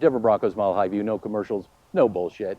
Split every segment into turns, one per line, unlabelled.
Denver Broncos Mile High View, no commercials, no bullshit.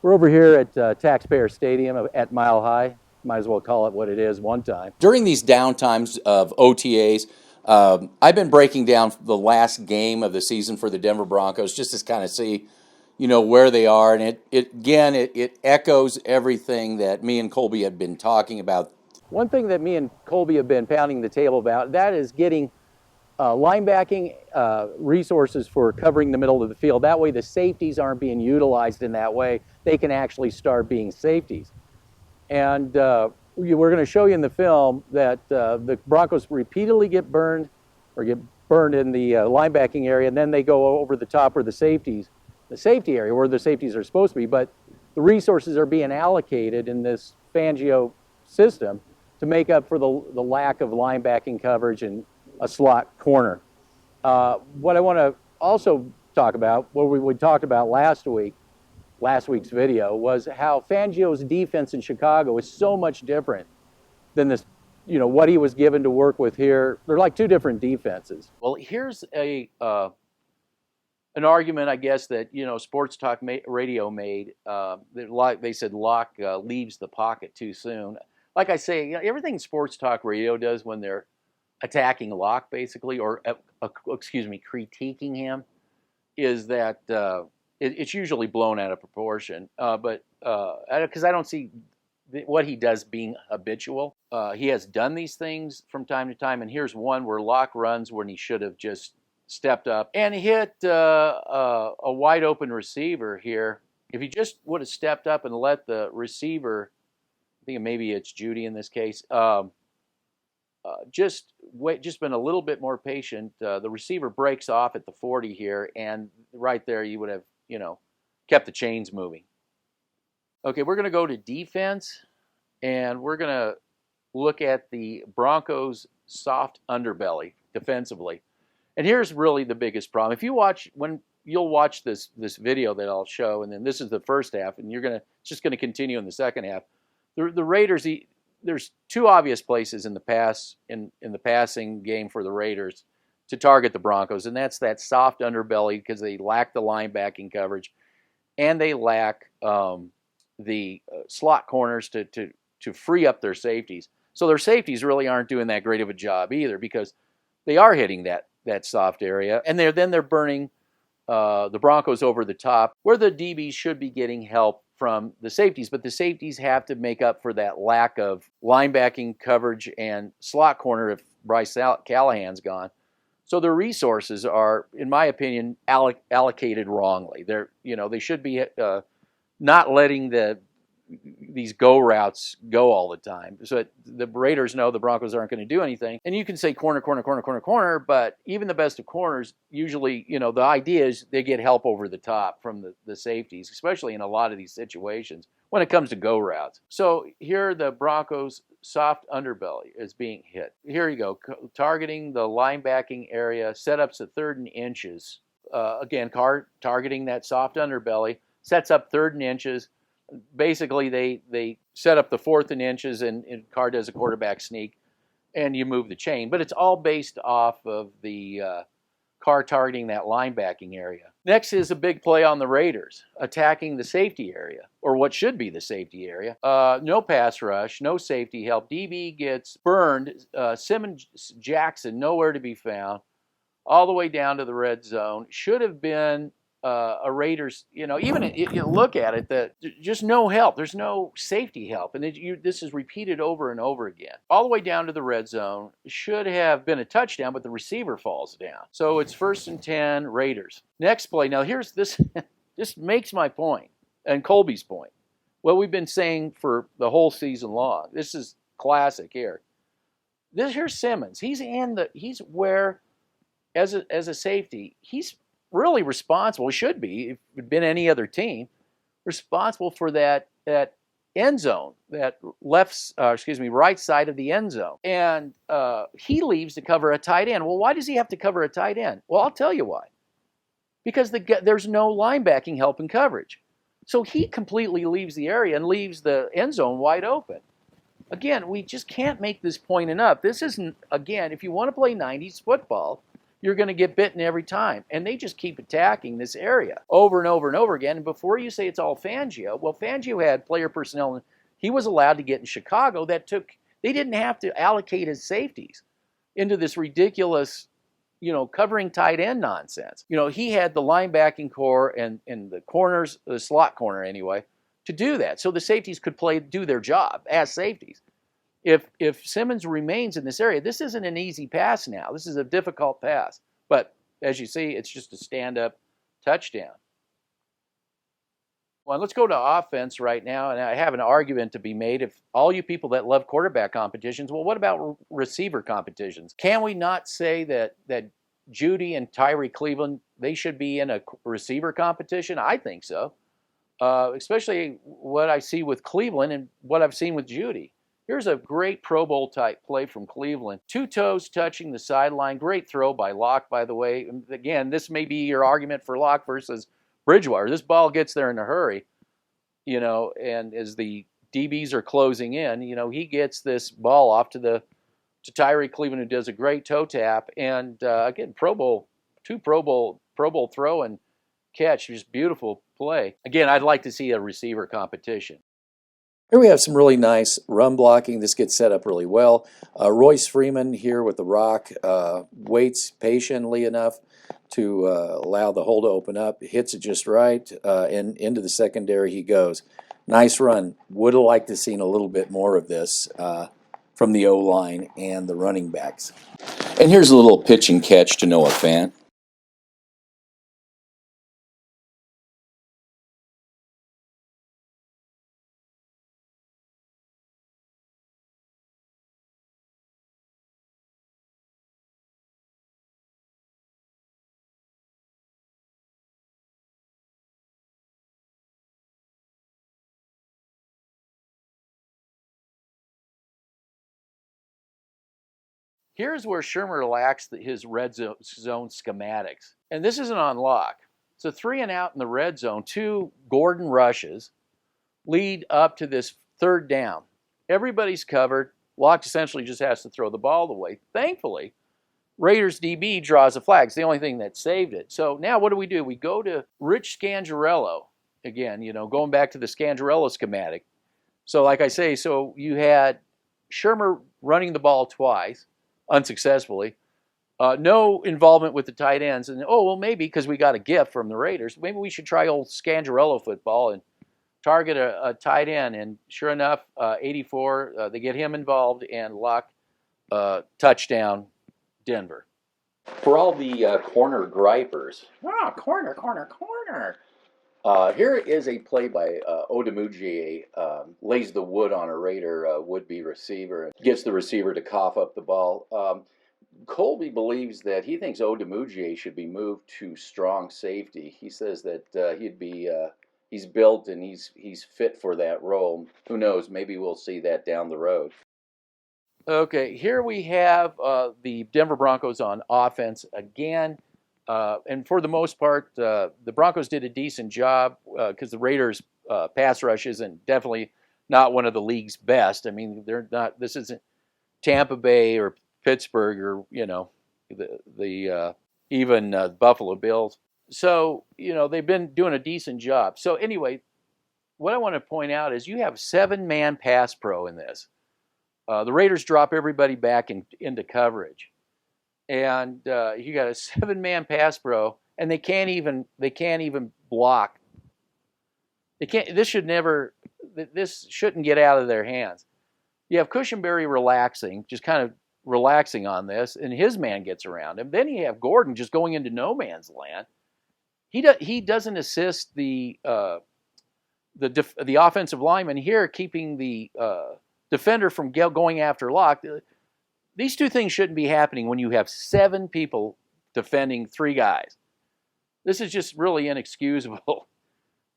We're over here at Taxpayer Stadium at Mile High. Might as well call it what it is one time.
During these downtimes of OTAs, I've been breaking down the last game of the season for the Denver Broncos just to kind of see, where they are. And it echoes everything that me and Colby had been talking about.
One thing that me and Colby have been pounding the table about, that is getting linebacking resources for covering the middle of the field. That way the safeties aren't being utilized in that way. They can actually start being safeties. And we're going to show you in the film that the Broncos repeatedly get burned in the linebacking area, and then they go over the top where the safety area where the safeties are supposed to be. But the resources are being allocated in this Fangio system to make up for the lack of linebacking coverage and a slot corner. What I want to also talk about, what we talked about last week's video, was how Fangio's defense in Chicago is so much different than this, what he was given to work with here. They're like two different defenses.
Well, here's an argument, I guess, that Sports Talk Radio made. They said Locke leaves the pocket too soon. Like I say, everything Sports Talk Radio does when they're attacking Locke, basically, or critiquing him, is that it's usually blown out of proportion. But because I don't see what he does being habitual. He has done these things from time to time, and here's one where Locke runs when he should have just stepped up and hit a wide open receiver here. If he just would have stepped up and let the receiver, I think maybe it's Jeudy in this case, just been a little bit more patient. The receiver breaks off at the 40 here, and right there you would have, kept the chains moving. Okay, we're going to go to defense, and we're going to look at the Broncos' soft underbelly defensively. And here's really the biggest problem. If you watch, when you'll watch this video that I'll show, and then this is the first half, and it's just going to continue in the second half. The Raiders, there's two obvious places in the passing game for the Raiders to target the Broncos, and that's that soft underbelly because they lack the linebacking coverage, and they lack the slot corners to free up their safeties. So their safeties really aren't doing that great of a job either because they are hitting that soft area, and they're burning the Broncos over the top where the DBs should be getting help from the safeties, but the safeties have to make up for that lack of linebacking coverage and slot corner if Bryce Callahan's gone. So their resources are, in my opinion, allocated wrongly. They should be not letting these go routes go all the time. So the Raiders know the Broncos aren't going to do anything. And you can say corner, but even the best of corners, usually, the idea is they get help over the top from the safeties, especially in a lot of these situations when it comes to go routes. So here the Broncos' soft underbelly is being hit. Here you go, targeting the linebacking area, setups at 3rd and inches. Again, Carr targeting that soft underbelly, sets up 3rd and inches. Basically, they set up the 4th and inches, and Carr does a quarterback sneak, and you move the chain. But it's all based off of the Carr targeting that linebacking area. Next is a big play on the Raiders, attacking the safety area, or what should be the safety area. No pass rush, no safety help. DB gets burned. Simmons Jackson, nowhere to be found, all the way down to the red zone. Should have been a Raiders, even if you look at it, that just no help. There's no safety help. And this is repeated over and over again. All the way down to the red zone. Should have been a touchdown, but the receiver falls down. So it's 1st and 10, Raiders. Next play. Now here's this. This makes my point and Colby's point. What we've been saying for the whole season long. This is classic here. Here's Simmons. He's he's where, as a safety, he's really responsible. He should be, if it had been any other team, responsible for that end zone, that right side of the end zone. And he leaves to cover a tight end. Well, why does he have to cover a tight end? Well, I'll tell you why. Because there's no linebacking help in coverage. So he completely leaves the area and leaves the end zone wide open. Again, we just can't make this point enough. This isn't, again, if you want to play 90s football, you're going to get bitten every time. And they just keep attacking this area over and over and over again. And before you say it's all Fangio, well, Fangio had player personnel, and he was allowed to get in Chicago they didn't have to allocate his safeties into this ridiculous, covering tight end nonsense. He had the linebacking core and the corners, the slot corner anyway, to do that. So the safeties could do their job as safeties. If Simmons remains in this area, this isn't an easy pass now. This is a difficult pass. But as you see, it's just a stand-up touchdown. Well, let's go to offense right now, and I have an argument to be made. If all you people that love quarterback competitions, well, what about receiver competitions? Can we not say that Jeudy and Tyrie Cleveland, they should be in a receiver competition? I think so, especially what I see with Cleveland and what I've seen with Jeudy. Here's a great Pro Bowl type play from Cleveland. 2 toes touching the sideline. Great throw by Locke, by the way. Again, this may be your argument for Locke versus Bridgewater. This ball gets there in a hurry, and as the DBs are closing in, he gets this ball off to Tyrie Cleveland, who does a great toe tap. And again, Pro Bowl throw and catch. Just beautiful play. Again, I'd like to see a receiver competition.
Here we have some really nice run blocking. This gets set up really well. Royce Freeman here with the rock waits patiently enough to allow the hole to open up, hits it just right, and into the secondary he goes. Nice run. Would have liked to have seen a little bit more of this from the O-line and the running backs. And here's a little pitch and catch to Noah Fant.
Here's where Shermer lacks his red zone schematics. And this isn't on Locke. So 3 and out in the red zone, 2 Gordon rushes lead up to this 3rd down. Everybody's covered. Locke essentially just has to throw the ball away. Thankfully, Raiders DB draws a flag. It's the only thing that saved it. So now what do? We go to Rich Scangarello. Again, going back to the Scangarello schematic. So like I say, so you had Shermer running the ball twice, unsuccessfully. No involvement with the tight ends. And, maybe because we got a gift from the Raiders, maybe we should try old Scangarello football and target a tight end. And sure enough, 84, they get him involved and Locke touchdown Denver.
For all the corner gripers.
Corner.
Here is a play by Odemugie, lays the wood on a Raider would-be receiver, gets the receiver to cough up the ball. Colby believes that he thinks Odemugie should be moved to strong safety. He says that he's built and he's fit for that role. Who knows? Maybe we'll see that down the road.
Okay, here we have the Denver Broncos on offense again. And for the most part, the Broncos did a decent job because the Raiders' pass rush isn't definitely not one of the league's best. I mean, they're not. This isn't Tampa Bay or Pittsburgh or the even Buffalo Bills. So they've been doing a decent job. So anyway, what I want to point out is you have 7-man pass pro in this. The Raiders drop everybody back into coverage. And you got a 7-man pass pro, and they can't even block. This shouldn't get out of their hands. You have Cushenberry relaxing on this, and his man gets around him. Then you have Gordon just going into no man's land. He doesn't assist the offensive lineman here, keeping the defender from going after Locke. These 2 things shouldn't be happening when you have 7 people defending 3 guys. This is just really inexcusable,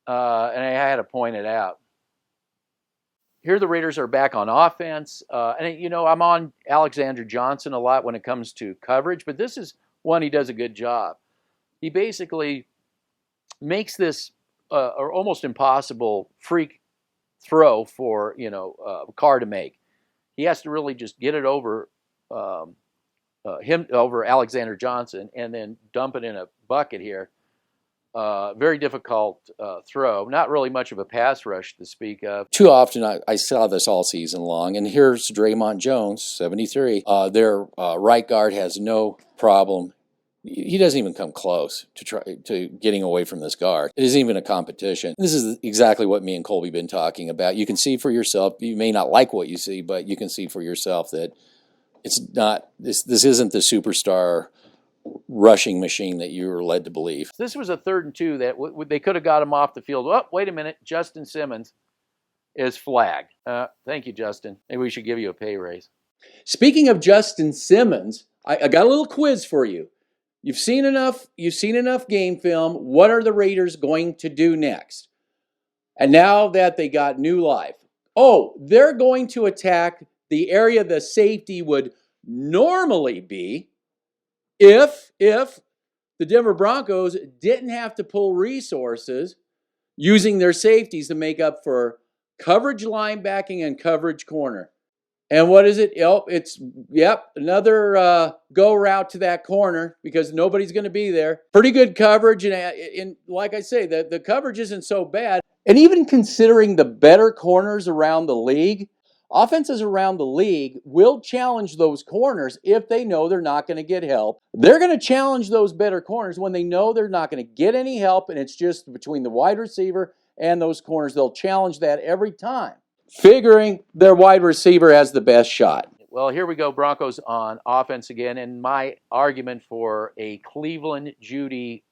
and I had to point it out. Here the Raiders are back on offense, and I'm on Alexander Johnson a lot when it comes to coverage, but this is one he does a good job. He basically makes this almost impossible freak throw for Carr to make. He has to really just get it over him over Alexander Johnson and then dump it in a bucket here. Very difficult throw. Not really much of a pass rush to speak of.
Too often, I saw this all season long, and here's Draymond Jones, 73. Their right guard has no problem. He doesn't even come close to getting away from this guard. It isn't even a competition. This is exactly what me and Colby been talking about. You can see for yourself. You may not like what you see, but you can see for yourself that it's not. This isn't the superstar rushing machine that you were led to believe.
This was a 3rd and 2 that they could have got him off the field. Oh, wait a minute. Justin Simmons is flagged. Thank you, Justin. Maybe we should give you a pay raise.
Speaking of Justin Simmons, I got a little quiz for you. You've seen enough game film. What are the Raiders going to do next? And now that they got new life, they're going to attack the area the safety would normally be if the Denver Broncos didn't have to pull resources using their safeties to make up for coverage linebacking and coverage corner. And what is it? It's another go route to that corner because nobody's going to be there. Pretty good coverage, and like I say, the coverage isn't so bad. And even considering the better corners around the league, offenses around the league will challenge those corners if they know they're not going to get help. They're going to challenge those better corners when they know they're not going to get any help, and it's just between the wide receiver and those corners. They'll challenge that every time, figuring their wide receiver has the best shot.
Well, here we go, Broncos on offense again, and my argument for a Cleveland-Jeudy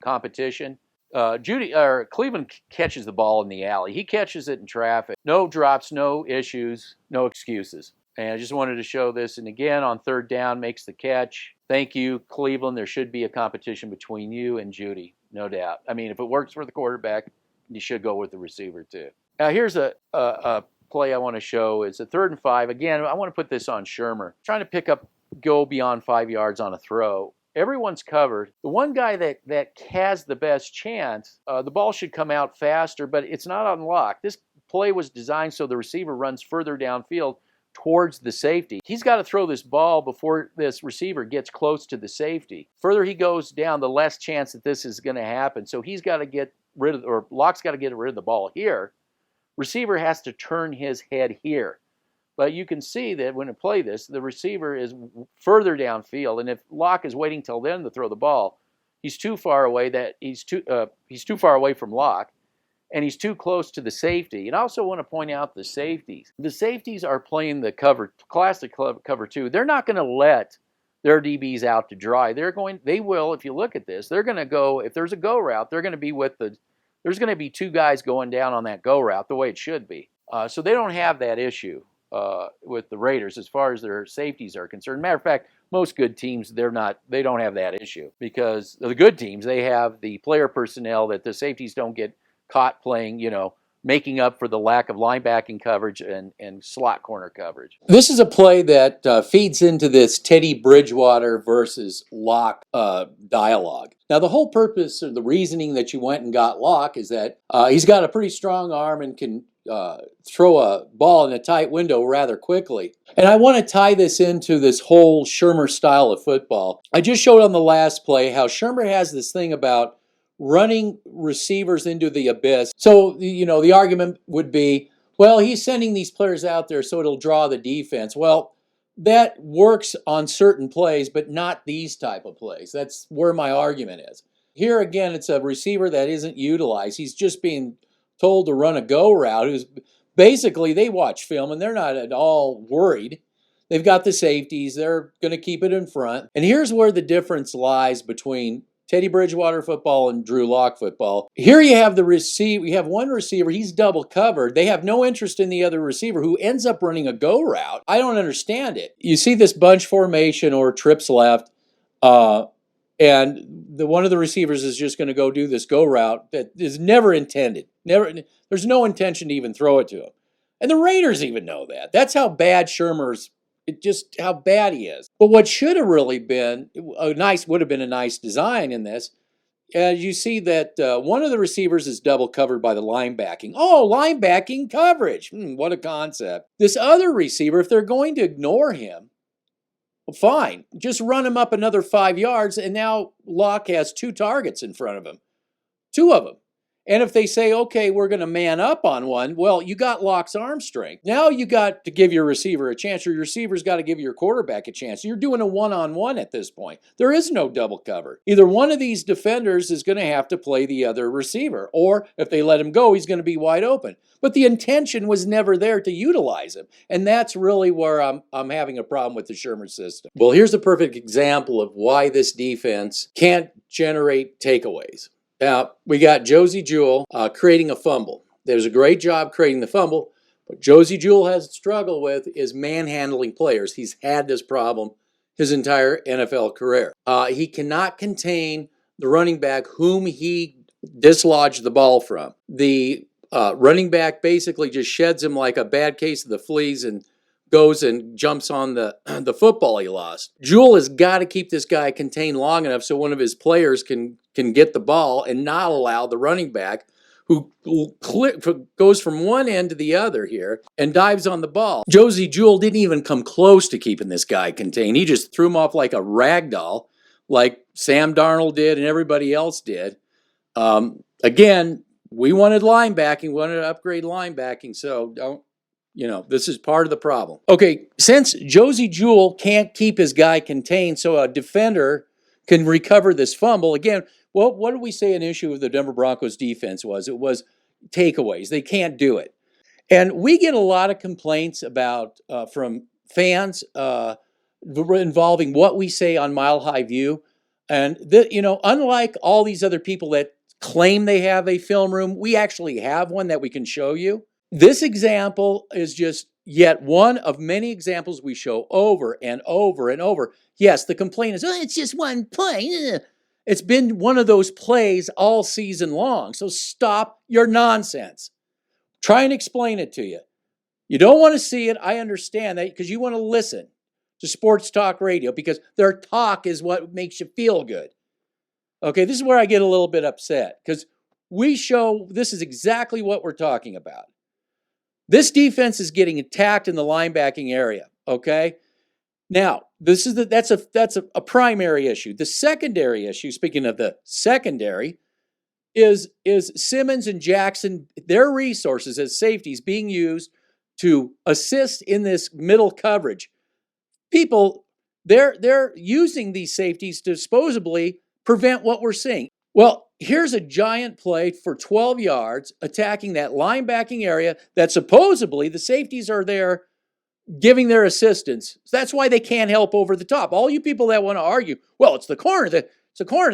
competition. Cleveland catches the ball in the alley. He catches it in traffic. No drops, no issues, no excuses. And I just wanted to show this. And again, on 3rd down, makes the catch. Thank you, Cleveland. There should be a competition between you and Jeudy, no doubt. I mean, if it works for the quarterback, you should go with the receiver too. Now, here's a play I want to show. It's a 3rd and 5. Again, I want to put this on Shermer. Trying to go beyond 5 yards on a throw. Everyone's covered. The one guy that has the best chance, the ball should come out faster, but it's not unlocked. This play was designed so the receiver runs further downfield towards the safety. He's got to throw this ball before this receiver gets close to the safety. Further he goes down, the less chance that this is going to happen. So he's got to get rid of, or Locke's got to get rid of the ball here. Receiver has to turn his head here. But you can see that when I play this, the receiver is further downfield, and if Locke is waiting till then to throw the ball, he's too far away. He's too far away from Locke, and he's too close to the safety. And I also want to point out the safeties. The safeties are playing the classic cover 2. They're not going to let their DBs out to dry. They will, if you look at this, they're going to go, if there's a go route, they're going to be there's going to be 2 guys going down on that go route the way it should be. So they don't have that issue with the Raiders as far as their safeties are concerned. Matter of fact, most good teams, they don't have that issue because the good teams, they have the player personnel that the safeties don't get caught playing, making up for the lack of linebacking coverage and slot corner coverage.
This is a play that feeds into this Teddy Bridgewater versus Locke dialogue. Now, the whole purpose or the reasoning that you went and got Locke is that he's got a pretty strong arm and can throw a ball in a tight window rather quickly. And I want to tie this into this whole Shermer style of football. I just showed on the last play how Shermer has this thing about running receivers into the abyss. So, the argument would be, well, he's sending these players out there so it'll draw the defense. Well, that works on certain plays, but not these type of plays. That's where my argument is. Here again, it's a receiver that isn't utilized. He's just being told to run a go route. Who's basically, they watch film and they're not at all worried. They've got the safeties. They're going to keep it in front. And here's where the difference lies between Teddy Bridgewater football and Drew Lock football. Here you have you have one receiver, he's double covered. They have no interest in the other receiver who ends up running a go route. I don't understand it. You see this bunch formation or trips left, and one of the receivers is just going to go do this go route that is never intended. There's no intention to even throw it to him. And the Raiders even know that. That's how bad how bad he is. But what should have really been would have been a nice design in this. As you see that one of the receivers is double covered by the linebacking. Oh, linebacking coverage. What a concept. This other receiver, if they're going to ignore him, Fine. Just run him up another 5 yards, and now Locke has 2 targets in front of him. 2 of them. And if they say, okay, we're going to man up on one, well, you got Locke's arm strength. Now you got to give your receiver a chance, or your receiver's got to give your quarterback a chance. You're doing a one-on-one at this point. There is no double cover. Either one of these defenders is going to have to play the other receiver, or if they let him go, he's going to be wide open. But the intention was never there to utilize him. And that's really where I'm having a problem with the Shermer system. Well, here's a perfect example of why this defense can't generate takeaways. Now, we got Jeudy creating a fumble. There's a great job creating the fumble. What Jeudy has struggled with is manhandling players. He's had this problem his entire NFL career. He cannot contain the running back whom he dislodged the ball from. The running back basically just sheds him like a bad case of the fleas and goes and jumps on the football he lost. Jewell has got to keep this guy contained long enough so one of his players can get the ball and not allow the running back who goes from one end to the other here and dives on the ball. Jewell didn't even come close to keeping this guy contained. He just threw him off like a rag doll, like Sam Darnold did and everybody else did. Again, we wanted linebacking, we wanted to upgrade linebacking, so this is part of the problem. Okay, since Jewell can't keep his guy contained so a defender can recover this fumble, again, well, what did we say an issue of the Denver Broncos defense was? It was takeaways. They can't do it. And we get a lot of complaints about from fans involving what we say on Mile High View. And, unlike all these other people that claim they have a film room, we actually have one that we can show you. This example is just yet one of many examples we show over and over and over. Yes, the complaint is, it's just one play. It's been one of those plays all season long. So stop your nonsense. Try and explain it to you. You don't want to see it. I understand that because you want to listen to sports talk radio because their talk is what makes you feel good. Okay, this is where I get a little bit upset because we show this is exactly what we're talking about. This defense is getting attacked in the linebacking area, okay? Now, that's a primary issue. The secondary issue, speaking of the secondary, is Simmons and Jackson, their resources as safeties being used to assist in this middle coverage. People, they're using these safeties to supposedly prevent what we're seeing. Well, here's a giant play for 12 yards attacking that linebacking area that supposedly the safeties are there giving their assistance. That's why they can't help over the top. All you people that want to argue, well, it's the corner.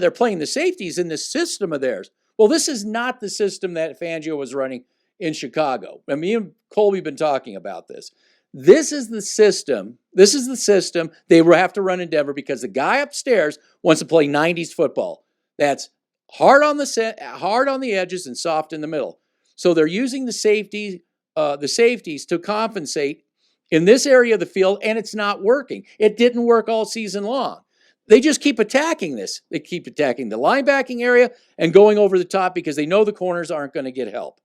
They're playing the safeties in this system of theirs. Well, this is not the system that Fangio was running in Chicago. I mean, me and Colby have been talking about this. This is the system. This is the system they have to run in Denver because the guy upstairs wants to play 90s football. That's hard on the edges and soft in the middle. So they're using the safeties to compensate in this area of the field, and it's not working. It didn't work all season long. They just keep attacking this. They keep attacking the linebacking area and going over the top because they know the corners aren't going to get help.